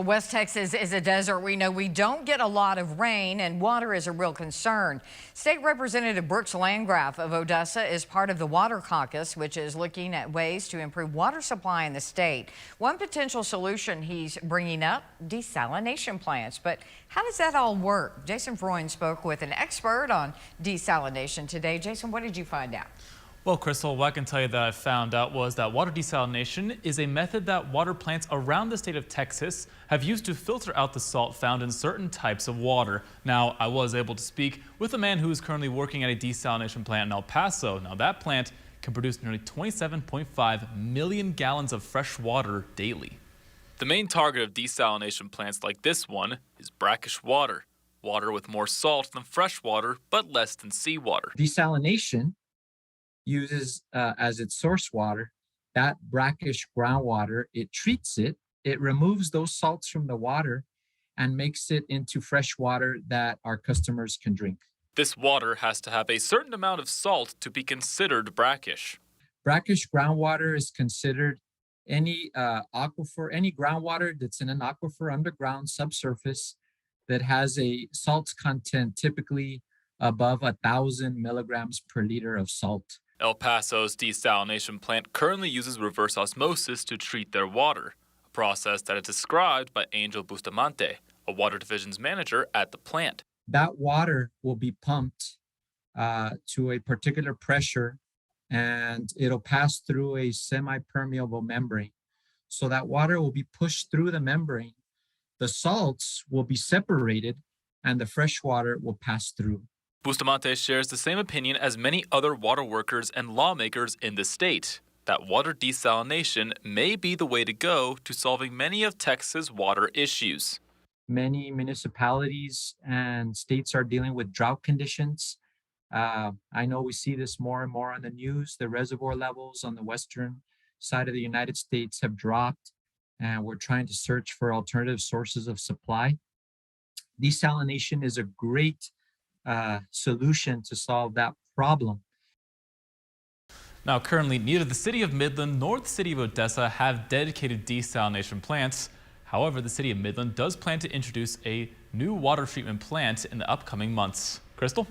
West Texas is a desert. We know we don't get a lot of rain, and water is a real concern. State Representative Brooks Landgraf of Odessa is part of the Water Caucus, which is looking at ways to improve water supply in the state. One potential solution he's bringing up, desalination plants. But how does that all work? Jason Freund spoke with an expert on desalination today. Jason, what did you find out? Well, Crystal, what I can tell you that I found out was that water desalination is a method that water plants around the state of Texas have used to filter out the salt found in certain types of water. Now, I was able to speak with a man who is currently working at a desalination plant in El Paso. Now, that plant can produce nearly 27.5 million gallons of fresh water daily. The main target of desalination plants like this one is brackish water, water with more salt than fresh water, but less than seawater. Desalination uses as its source water that brackish groundwater. It treats it, it removes those salts from the water and makes it into fresh water that our customers can drink. This water has to have a certain amount of salt to be considered brackish. Brackish groundwater is considered any aquifer, any groundwater that's in an aquifer underground subsurface that has a salt content typically above 1,000 milligrams per liter of salt. El Paso's desalination plant currently uses reverse osmosis to treat their water, a process that is described by Angel Bustamante, a water division's manager at the plant. That water will be pumped to a particular pressure, and it'll pass through a semi-permeable membrane. So that water will be pushed through the membrane. The salts will be separated, and the fresh water will pass through. Bustamante shares the same opinion as many other water workers and lawmakers in the state, that water desalination may be the way to go to solving many of Texas' water issues. Many municipalities and states are dealing with drought conditions. I know we see this more and more on the news. The reservoir levels on the western side of the United States have dropped, and we're trying to search for alternative sources of supply. Desalination is a great solution to solve that problem. Now, currently, neither the city of Midland nor the city of Odessa have dedicated desalination plants. However, the city of Midland does plan to introduce a new water treatment plant in the upcoming months. Crystal?